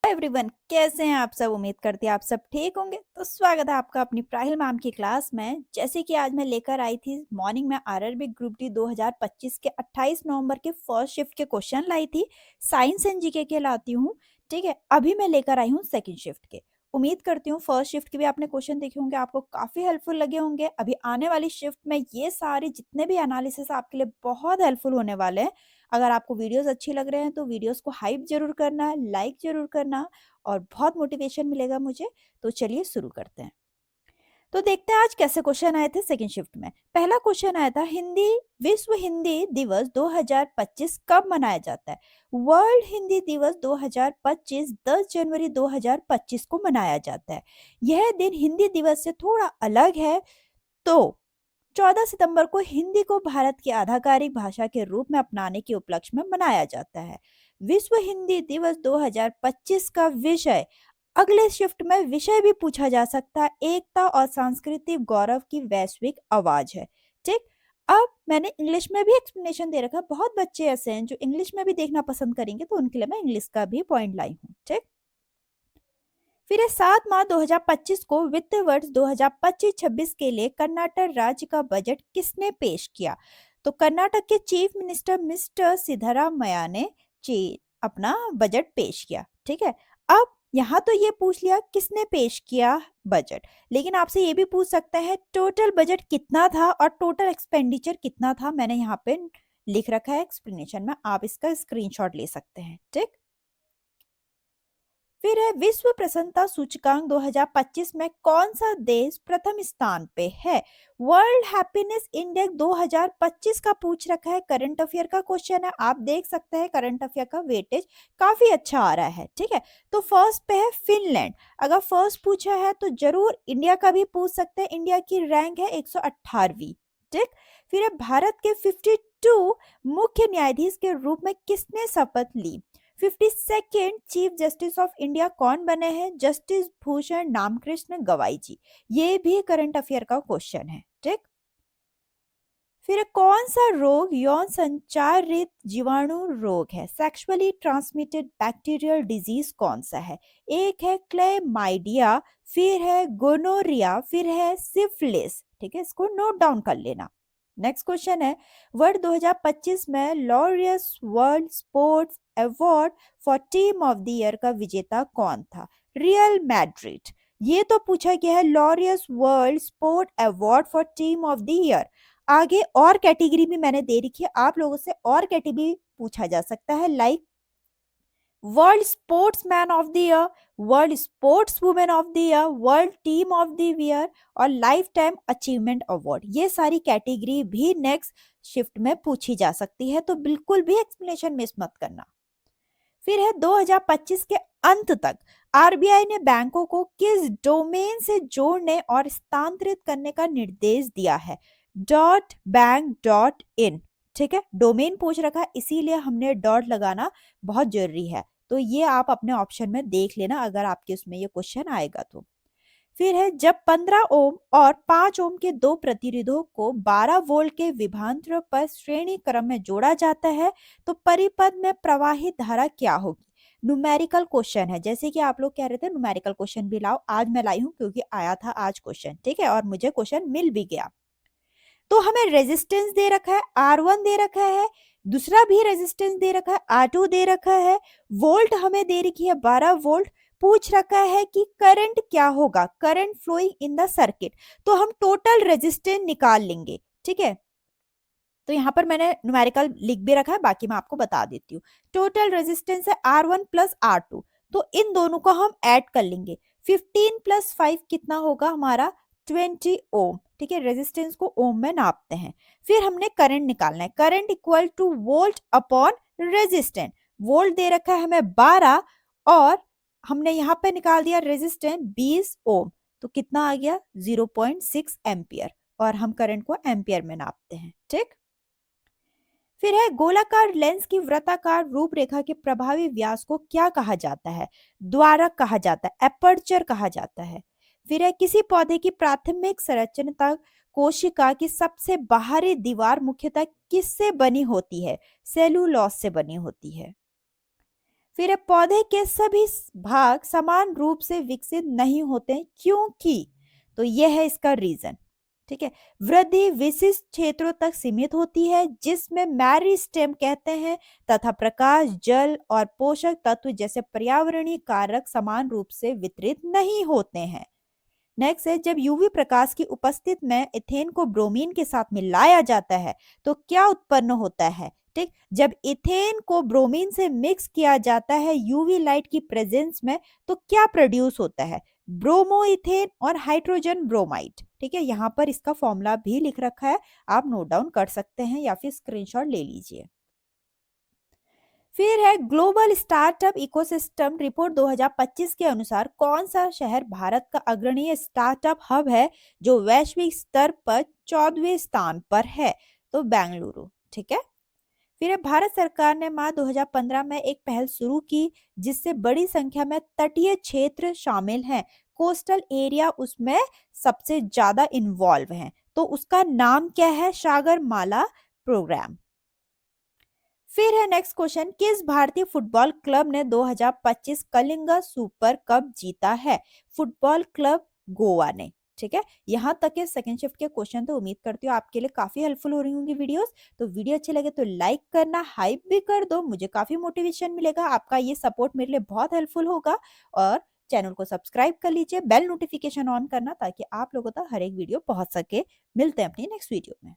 Everyone, कैसे हैं आप सब। उम्मीद करती हैं आप सब ठीक होंगे। तो स्वागत है आपका अपनी प्राहिल मैम की क्लास में। जैसे कि आज मैं लेकर आई थी मॉर्निंग में आरआरबी ग्रुप डी 2025 के 28 नवंबर के फर्स्ट शिफ्ट के क्वेश्चन लाई थी। साइंस एंड जीके के लाती हूँ। ठीक है, अभी मैं लेकर आई हूँ सेकंड शिफ्ट के। उम्मीद करती हूँ फर्स्ट शिफ्ट के भी आपने क्वेश्चन देखे होंगे, आपको काफी हेल्पफुल लगे होंगे। अभी आने वाली शिफ्ट में ये सारे जितने भी एनालिसिस आपके लिए बहुत हेल्पफुल होने वाले हैं। अगर आपको वीडियोस अच्छी लग रहे हैं तो वीडियोस को हाइप जरूर करना, लाइक जरूर करना और बहुत मोटिवेशन मिलेगा मुझे। तो चलिए शुरू करते हैं। तो देखते हैं आज कैसे क्वेश्चन आए थे सेकंड शिफ्ट में। पहला क्वेश्चन आया था, हिंदी विश्व हिंदी दिवस 2025 कब मनाया जाता है। वर्ल्ड हिंदी दिवस 2025 10 जनवरी 2025 को मनाया जाता है। यह दिन हिंदी दिवस से थोड़ा अलग है। तो 14 सितंबर को हिंदी को भारत की आधिकारिक भाषा के रूप में अपनाने के उपलक्ष्य में मनाया जाता है। विश्व हिंदी दिवस 2025 का विषय, अगले शिफ्ट में विषय भी पूछा जा सकता है, एकता और सांस्कृतिक गौरव की वैश्विक आवाज है। ठीक, अब मैंने इंग्लिश में भी एक्सप्लेनेशन दे रखा है। बहुत बच्चे ऐसे हैं जो इंग्लिश में भी देखना पसंद करेंगे, तो उनके लिए मैं इंग्लिश का भी पॉइंट लाई हूँ। ठीक, फिर 7 मार्च 2025 को वित्त वर्ष 2025-26 के लिए कर्नाटक राज्य का बजट किसने पेश किया। तो कर्नाटक के चीफ मिनिस्टर मिस्टर सिद्धरामैया ने अपना बजट पेश किया। ठीक है, अब यहाँ तो ये पूछ लिया किसने पेश किया बजट, लेकिन आपसे ये भी पूछ सकता है टोटल बजट कितना था और टोटल एक्सपेंडिचर कितना था। मैंने यहाँ पे लिख रखा है एक्सप्लेनेशन में, आप इसका स्क्रीनशॉट ले सकते हैं। ठीक, फिर है विश्व प्रसन्नता सूचकांक 2025 में कौन सा देश प्रथम स्थान पे है। वर्ल्ड हैप्पीनेस इंडेक्स 2025 का पूछ रखा है, करंट अफेयर का क्वेश्चन है। आप देख सकते हैं करंट अफेयर का वेटेज काफी अच्छा आ रहा है। ठीक है, तो फर्स्ट पे है फिनलैंड। अगर फर्स्ट पूछा है तो जरूर इंडिया का भी पूछ सकते हैं। इंडिया की रैंक है 118वीं। ठीक, फिर है भारत के 52 मुख्य न्यायाधीश के रूप में किसने शपथ ली। 52nd chief justice of India कौन बने हैं। जस्टिस भूषण रामकृष्ण गवाई जी। ये भी करंट अफेयर का क्वेश्चन है। ठीक, फिर कौन सा रोग यौन संचारित जीवाणु रोग है। सेक्सुअली ट्रांसमिटेड बैक्टीरियल डिजीज कौन सा है। एक है क्लेमाइडिया, फिर है गोनोरिया, फिर है सिफिलिस। ठीक है, इसको नोट डाउन कर लेना। नेक्स्ट क्वेश्चन है, वर्ष 2025 में Laureus world sports award for team of the year का विजेता कौन था। Real Madrid. ये तो पूछा गया है Laureus world sport award for team of the year. आगे और कैटेगरी भी मैंने दे रखी है, आप लोगों से और कैटेगरी पूछा जा सकता है, like world sports man of the year, world sports women of the year, world team of the year और लाइफ टाइम अचीवमेंट अवार्ड। ये सारी कैटेगरी भी नेक्स्ट शिफ्ट में पूछी जा सकती है, तो बिल्कुल भी एक्सप्लेनेशन मिस मत करना। फिर है 2025 के अंत तक आरबीआई ने बैंकों को किस डोमेन से जोड़ने और स्थानांतरित करने का निर्देश दिया है। .bank.in। ठीक है, डोमेन पूछ रखा है इसीलिए हमने डॉट लगाना बहुत जरूरी है, तो ये आप अपने ऑप्शन में देख लेना अगर आपके उसमें ये क्वेश्चन आएगा तो। फिर है जब 15 ओम और 5 ओम के दो प्रतिरोधों को 12 वोल्ट के विभवांतर पर श्रेणी क्रम में जोड़ा जाता है तो परिपथ में प्रवाहित धारा क्या होगी। न्यूमेरिकल क्वेश्चन है, जैसे कि आप लोग कह रहे थे न्यूमेरिकल क्वेश्चन भी लाओ, आज मैं लाई हूं क्योंकि आया था आज क्वेश्चन। ठीक है, और मुझे क्वेश्चन मिल भी गया। तो हमें रेजिस्टेंस दे रखा है, R1 दे रखा है, दूसरा भी रेजिस्टेंस दे रखा है, R2 दे रखा है, वोल्ट हमें दे रखी है 12 वोल्ट। पूछ रखा है कि करंट क्या होगा, current flowing in the circuit. तो हम टोटल रेजिस्टेंस निकाल लेंगे। ठीक है, तो यहाँ पर मैंने न्यूमेरिकल लिख भी रखा है, बाकी मैं आपको बता देती हूँ। टोटल रेजिस्टेंस है R1 प्लस R2, तो इन दोनों को हम ऐड कर लेंगे। 15 प्लस 5 कितना होगा हमारा 20 ओम। ठीक है, रेजिस्टेंस को ओम में नापते हैं। फिर हमने करंट निकालना है, current equal to volt upon resistance. Volt दे रखा है हमें 12 और हमने यहाँ पे निकाल दिया रेजिस्टेंस 20 ओम, तो कितना आ गया 0.6 एम्पियर, और हम करंट को एम्पियर में नापते हैं। ठीक, फिर है गोलाकार लेंस की वृत्ताकार रूपरेखा के प्रभावी व्यास को क्या कहा जाता है। द्वारक कहा जाता है, एपर्चर कहा जाता है। फिर है किसी पौधे की प्राथमिक संरचना कोशिका की सबसे बाहरी दीवार मुख्यतः किससे बनी होती है। सेलुलोज से बनी होती है। फिर है पौधे के सभी भाग समान रूप से विकसित नहीं होते हैं, क्योंकि, तो यह है इसका रीजन। ठीक है, वृद्धि विशिष्ट क्षेत्रों तक सीमित होती है जिसमें मेरिस्टेम कहते हैं, तथा प्रकाश, जल और पोषक तत्व जैसे पर्यावरणीय कारक समान रूप से वितरित नहीं होते हैं। नेक्स्ट है, जब यूवी प्रकाश की उपस्थिति में इथेन को ब्रोमीन के साथ मिलाया जाता है तो क्या उत्पन्न होता है। ठीक, जब इथेन को ब्रोमीन से मिक्स किया जाता है यूवी लाइट की प्रेजेंस में, तो क्या प्रोड्यूस होता है, ब्रोमो इथेन और हाइड्रोजन ब्रोमाइड। ठीक है, यहाँ पर इसका फॉर्मूला भी लिख रखा है, आप नोट डाउन कर सकते हैं या फिर स्क्रीनशॉट ले लीजिए। फिर है ग्लोबल स्टार्टअप इकोसिस्टम रिपोर्ट 2025 के अनुसार कौन सा शहर भारत का अग्रणीय स्टार्टअप हब है जो वैश्विक स्तर पर 14वें स्थान पर है, तो बेंगलुरु। ठीक है, फिर है भारत सरकार ने मार्च 2015 में एक पहल शुरू की जिससे बड़ी संख्या में तटीय क्षेत्र शामिल हैं, कोस्टल एरिया उसमें सबसे ज्यादा इन्वॉल्व हैं, तो उसका नाम क्या है, सागरमाला प्रोग्राम। फिर है नेक्स्ट क्वेश्चन, किस भारतीय फुटबॉल क्लब ने 2025 कलिंगा सुपर कप जीता है, फुटबॉल क्लब गोवा ने। ठीक है, यहाँ तक के सेकंड शिफ्ट के क्वेश्चन, तो उम्मीद करती हूँ आपके लिए काफी हेल्पफुल हो रही होंगी वीडियोस। तो वीडियो अच्छी लगे तो लाइक करना, हाइप भी कर दो, मुझे काफी मोटिवेशन मिलेगा, आपका ये सपोर्ट मेरे लिए बहुत हेल्पफुल होगा। और चैनल को सब्सक्राइब कर लीजिए, बेल नोटिफिकेशन ऑन करना ताकि आप लोगों तक हर एक वीडियो पहुंच सके। मिलते हैं अपनी नेक्स्ट वीडियो में।